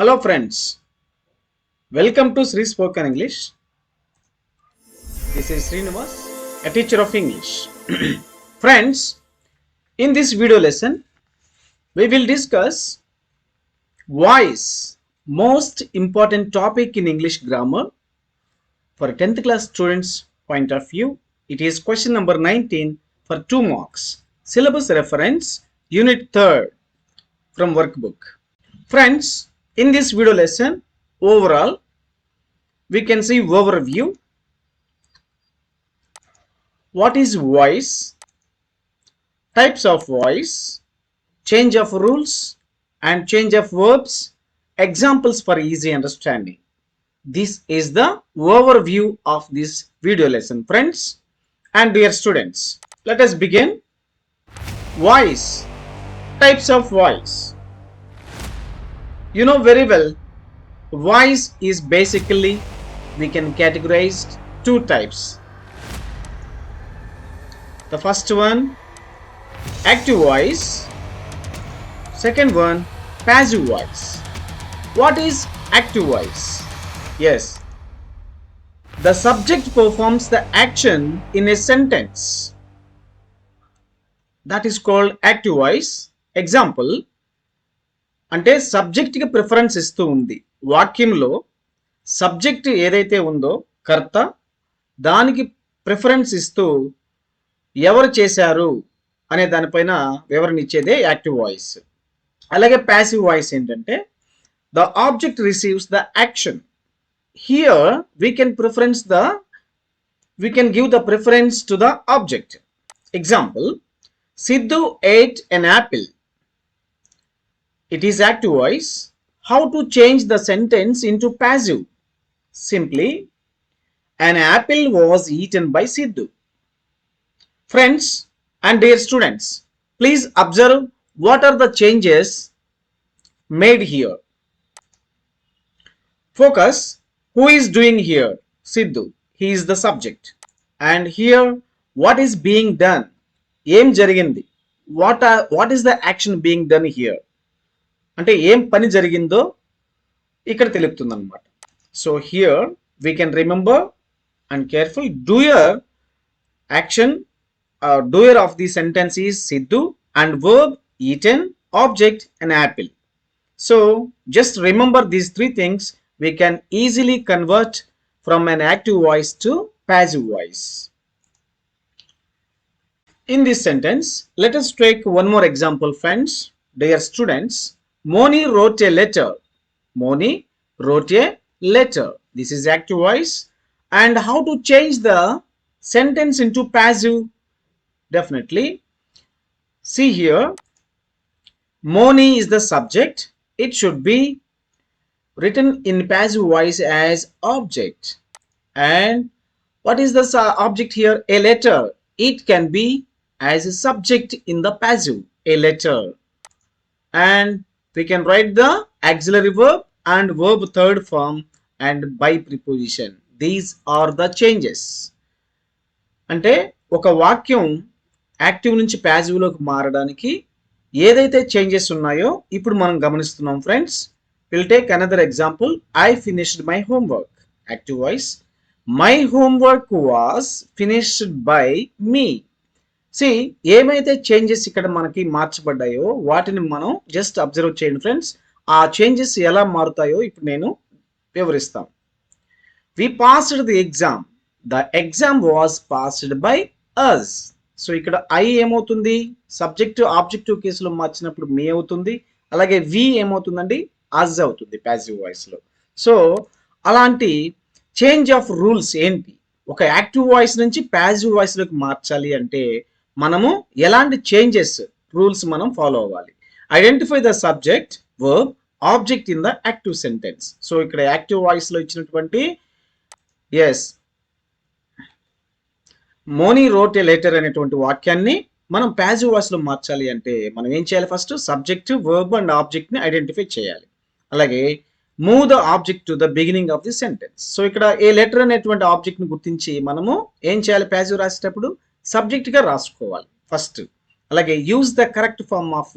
Hello friends, welcome to Sri Spoken English. This is Srinivas, a teacher of English. Friends, in this video lesson, we will discuss voice, most important topic in English grammar. For 10th class students point of view, it is question number 19 for 2 marks. Syllabus reference, unit 3rd from workbook. Friends, in this video lesson, overall, we can see overview. What is voice? Types of voice, change of rules and change of verbs, examples for easy understanding. This is the overview of this video lesson, friends and dear students. Let us begin. Voice, types of voice. You know very well, voice is basically, we can categorize 2 types. The first one, active voice. Second one, passive voice. What is active voice? Yes, the subject performs the action in a sentence. That is called active voice. Example, అంటే సబ్జెక్ట్కి preference ఇస్తూ ఉంది. వాక్యంలో subject ఏదైతే ఉందో కర్త, దానికి preference ఇస్తూ ఎవరు చేశారు అనే దానిపైన వివరణ ఇచ్చేదే యాక్టివ్ వాయిస్. అలాగే ప్యాసివ్ వాయిస్ ఏంటంటే the object receives the action. Here we can give the preference to the object. Example, Siddhu ate an apple. It is active voice. How to change the sentence into passive? Simply, an apple was eaten by Sidhu. Friends and dear students, please observe what are the changes made here. Focus, who is doing here? Sidhu. He is the subject. And here, what is being done? Em jarigindi. What is the action being done here? అంటే ఏం పని జరిగిందో ఇక్కడ తెలుపుతుంది అనమాట. So here we can remember and careful. Doer action, doer of the sentence is Siddhu and verb eaten, object an apple. So just remember these 3 things. We can easily convert from an active voice to passive voice. In this sentence, let us take one more example, friends. Dear students, Moni wrote a letter. Moni wrote a letter. This is active voice. And how to change the sentence into passive? Definitely. See here, Moni is the subject. It should be written in passive voice as object. And what is the object here? A letter. It can be as a subject in the passive, a letter. And we can write the auxiliary verb and verb 3rd form and by preposition. These are the changes. అంటే ఒక వాక్యం active నుంచి passive లోకి మారడానికి ఏదైతే changes ఉన్నాయో ఇప్పుడు మనం గమనిస్తున్నాం friends. Will take another example. I finished my homework. Active voice. My homework was finished by me. ఏమైతే చేంజెస్ ఇక్కడ మనకి మార్చబడ్డాయో వాటిని మనం జస్ట్ అబ్జర్వ్ చేయండి ఫ్రెండ్స్. ఆ చేంజెస్ ఎలా మారుతాయో ఇప్పుడు నేను వివరిస్తాను. We passed the exam. The exam was passed by us. So ఇక్కడ ఐ ఏమవుతుంది? సబ్జెక్ట్ ఆబ్జెక్టివ్ కేసులో మార్చినప్పుడు మీ అవుతుంది. అలాగే వి ఏమవుతుందండి? అస్ అవుతుంది ప్యాసివ్ వాయిస్ లో. సో అలాంటి చేంజ్ ఆఫ్ రూల్స్ ఏంటి? ఒక యాక్టివ్ వాయిస్ నుంచి ప్యాసివ్ వాయిస్ లోకి మార్చాలి అంటే మనము ఎలాంటి చేంజెస్, రూల్స్ మనం ఫాలో అవ్వాలి? Identify the subject, verb, object in the active sentence. So ఇక్కడ యాక్టివ్ వాయిస్ లో ఇచ్చినటువంటి మోనీ రోట్ ఏ లెటర్ అనేటువంటి వాక్యాన్ని మనం ప్యాసివ్ వాయిస్ లో మార్చాలి అంటే మనం ఏం చేయాలి? First subject, verb and object ని ఐడెంటిఫై చేయాలి. అలాగే move the object to the beginning of the sentence. So ఇక్కడ ఏ లెటర్ అనేటువంటి ఆబ్జెక్ట్ ని గుర్తించి మనము ఏం చేయాలి? ప్యాసివ్ రాసేటప్పుడు సబ్జెక్ట్ గా రాసుకోవాలి ఫస్ట్. అలాగే use the correct form of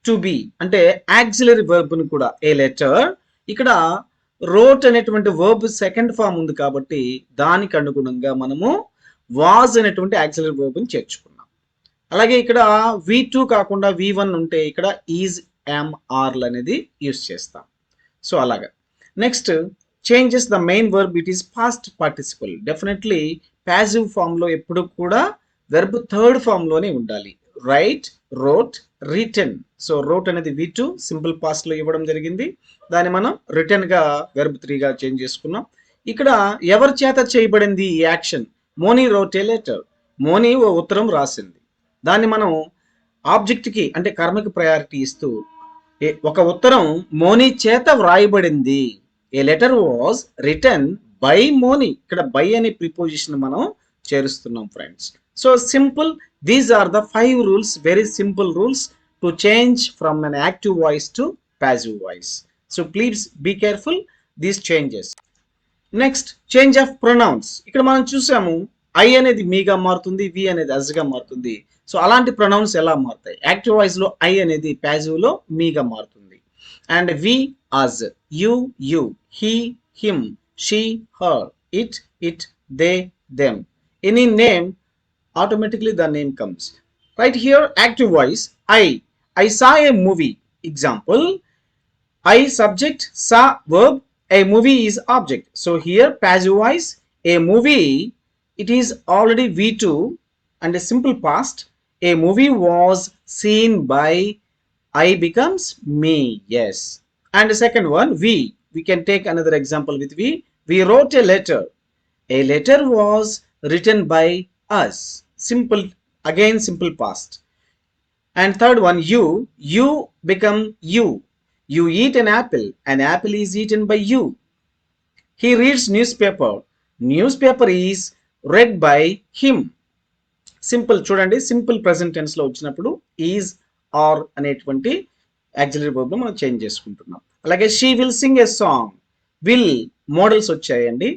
to be అంటే ఆక్సిలరీ వర్బ్ ని కూడా ఏ లెటర్ ఇక్కడ wrote అనేటువంటి వర్బ్ సెకండ్ ఫామ్ ఉంది కాబట్టి దానికి అనుగుణంగా మనము was అనేటువంటి యాక్సిలరీ వర్బ్ ని చేర్చుకున్నాం. అలాగే ఇక్కడ V2 కాకుండా V1 ఉంటే ఇక్కడ ఈజ్, am, are అనేది యూస్ చేస్తాం. సో అలాగా. Next changes the main verb, it is past participle. Definitely passive form లో ఎప్పుడు కూడా వెర్బ్ థర్డ్ ఫామ్ లోనే ఉండాలి. Write, wrote, written. So wrote అనేది V2 సింపుల్ పాస్ట్ లో ఇవ్వడం జరిగింది, దాన్ని మనం రిటర్న్ గా వెర్బ్ 3 గా చేంజ్ చేసుకున్నాం. ఇక్కడ ఎవరి చేత చేయబడింది ఈ action? Moni wrote a letter. Moni ఓ ఉత్తరం రాసింది. దాన్ని మనం ఆబ్జెక్ట్ కి అంటే కర్మకి ప్రయారిటీ ఇస్తూ ఒక ఉత్తరం మోనీ చేత వ్రాయబడింది. A letter was written by Moni. ఇక్కడ బై అనే ప్రిపోజిషన్ మనం చేరుస్తున్నాం friends. So simple, these are the 5 rules, very simple rules to change from an active voice to passive voice. So please be careful these changes. Next change of pronounce. ఇక్కడ మనం చూసాము I అనేది మీగా మారుతుంది, వి అనేది అజ్ గా మారుతుంది. సో అలాంటి pronouns ఎలా మారుతాయి? యాక్టివ్ వాయిస్ లో ఐ అనేది ప్యాసివ్ లో మీగా మారుతుంది. And we us, you you, he him, she her, it they them. Any name automatically the name comes. Right here active voice I saw a movie. Example, I subject, saw verb, a movie is object. So here passive voice, a movie, it is already V2 and a simple past. A movie was seen by, I becomes me. Yes. And the second one, we can take another example with we wrote a letter. A letter was written by us. Simple, again simple past. And third one, you become you. You eat an apple is eaten by you. He reads newspaper is read by him. Simple చూడండి, simple present tense లో వచ్చినప్పుడు is, are అనేటువంటి auxiliary verb మనం change చేసుకుంటున్నాం. అలాగే she will sing a song, will modals వచ్చాయండి.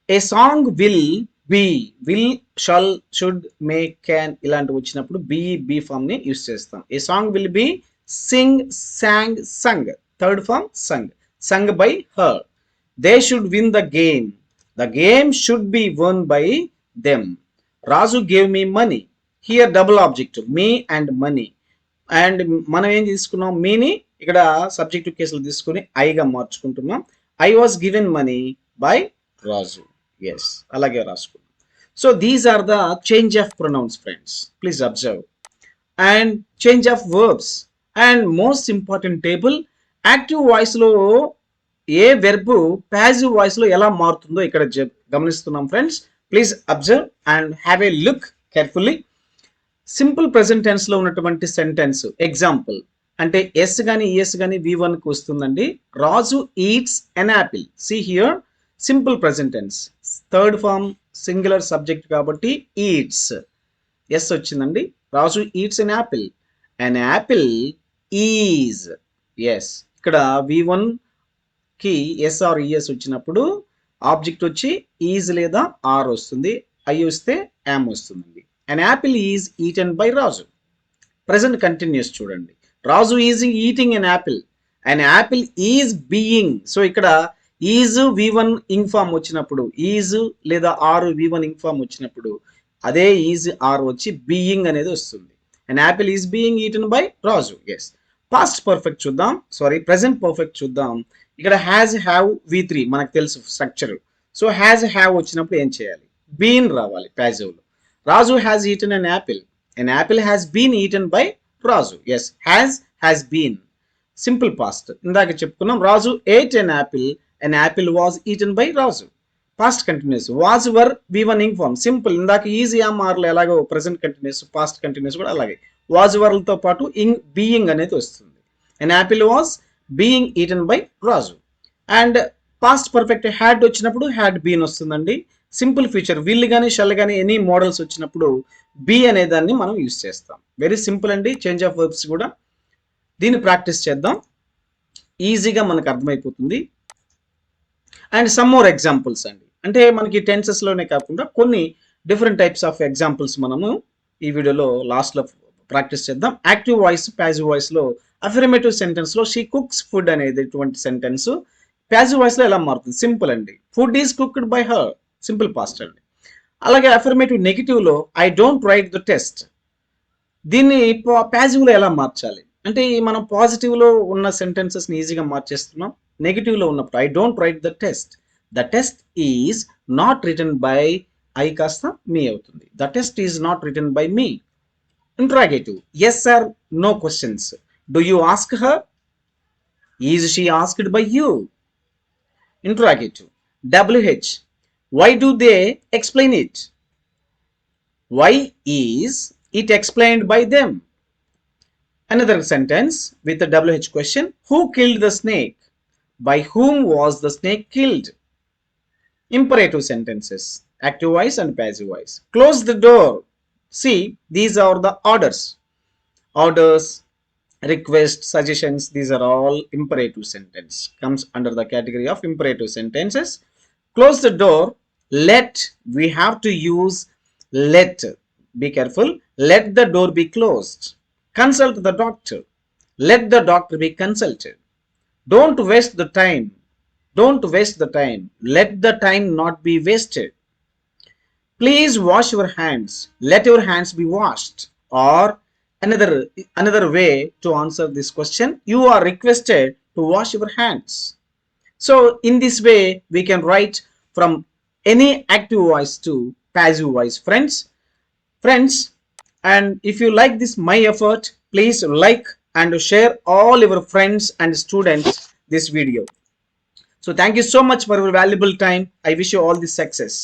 A song will be, will, shall, should, may, can ఇలాంటివి వచ్చినప్పుడు బి ఫామ్ ని యూస్ చేస్తాం. A song will be sing, sang, sung. Third form sung by her. They should win the game should be won by them. Raju gave me money. Here double object, me and money. And మనం ఏం తీసుకున్నాం? మీని ఇక్కడ subjective కేసులు తీసుకుని ఐగా మార్చుకుంటున్నాం. I was given money by Raju. Yes, అలాగే రాసుకున్నాం. So these are the change of pronouns friends, please observe. And change of verbs. And most important table, active voice లో ఏ వెర్బ్ ప్యాసివ్ వాయిస్ లో ఎలా మారుతుందో ఇక్కడ గమనిస్తున్నాం friends. Please observe and have a look carefully. Simple present tense లో ఉన్నటువంటి sentence example అంటే S గానీ ఈఎస్ గానీ V1 కి వస్తుందండి. Raju eats an apple. See here simple present tense, third form singular subject కాబట్టి ఈట్స్, ఎస్ వచ్చిందండి. Raju eats an apple. An apple is, yes. ఇక్కడ V1 కి ఎస్ ఆర్ ఈఎస్ వచ్చినప్పుడు ఆబ్జెక్ట్ వచ్చి ఈజ్ లేదా ఆర్ వస్తుంది, ఐ వస్తే యామ్ వస్తుందండి. అన్ apple is eaten by Raju. Present continuous చూడండి. Raju is eating an apple. An apple is being. So ఇక్కడ ఈజ్ V1 ఇంగ్ ఫామ్ వచ్చినప్పుడు, ఈజ్ లేదా ఆర్ V1 ఇంగ్ ఫామ్ వచ్చినప్పుడు అదే ఈజ్ ఆర్ వచ్చి బీయింగ్ అనేది వస్తుంది. An apple is being eaten by Raju. Yes. Past perfect చూద్దాం, సారీ ప్రెసెంట్ పర్ఫెక్ట్ చూద్దాం. ఇక్కడ హ్యాజ్, హ్యావ్, V3 మనకు తెలుసు స్ట్రక్చర్. సో హ్యాజ్, హ్యావ్ వచ్చినప్పుడు ఏం చేయాలి? బీన్ రావాలి ప్యాసివ్ లో. Raju has eaten an apple. An apple has been eaten by Raju. Yes, has been simple past. ఇందాక చెప్పుకున్నాం Raju ate an apple. An apple was eaten by Raju. Past continuous. Was were V1 ing form simple. ఇందాక is am ఆర్లో ఎలాగో present continuous, past continuous కూడా అలాగే was వర్లతో పాటు being అనేది వస్తుంది. An apple was being eaten by Raju. And past perfect had వచ్చినప్పుడు had been వస్తుందండి. సింపుల్ ఫీచర్ విల్ కానీ షల్ కానీ ఎనీ మోడల్స్ వచ్చినప్పుడు బీ అనే దాన్ని మనం యూస్ చేస్తాం. వెరీ సింపుల్ అండి చేంజ్ ఆఫ్ వర్బ్స్ కూడా. దీన్ని ప్రాక్టీస్ చేద్దాం, ఈజీగా మనకు అర్థమైపోతుంది. అండ్ సమ్ మోర్ ఎగ్జాంపుల్స్ అండి. అంటే మనకి టెన్సెస్ లోనే కాకుండా కొన్ని డిఫరెంట్ టైప్స్ ఆఫ్ ఎగ్జాంపుల్స్ మనము ఈ వీడియోలో లాస్ట్ లో ప్రాక్టీస్ చేద్దాం. యాక్టివ్ వాయిస్, ప్యాసివ్ వాయిస్ లో అఫర్మేటివ్ సెంటెన్స్ లో షీ కుక్స్ ఫుడ్ అనేది సెంటెన్స్ ప్యాసివ్ వాయిస్ లో ఎలా మారుతుంది? సింపుల్ అండి. Food is cooked by her, simple past అండి. అలాగే అఫర్మేటివ్ నెగిటివ్ లో I don't write the test, దీన్ని ప్యాసివ్ లో ఎలా మార్చాలి అంటే మనం పాజిటివ్ లో ఉన్న సెంటెన్సెస్ ని ఈజీగా మార్చేస్తున్నాం. నెగిటివ్ లో ఉన్నప్పుడు I don't write the test is not written by, I కాస్త మీ అవుతుంది. The test is not written by me. Interrogative yes or no questions, do you ask her, is she asked by you. Interrogative WH, why do they explain it, why is it explained by them. Another sentence with the WH question, who killed the snake, by whom was the snake killed. Imperative sentences, active voice and passive voice. Close the door, see these are the orders, request, suggestions, these are all imperative sentence, comes under the category of imperative sentences. Close the door, let, we have to use let, be careful, let the door be closed. Consult the doctor, let the doctor be consulted. Don't waste the time, let the time not be wasted. Please wash your hands, let your hands be washed. Or another way to answer this question, you are requested to wash your hands. So in this way we can write from any active voice to passive voice, friends. And if you like this my effort, please like and share all your friends and students this video. So thank you so much for your valuable time. I wish you all the success.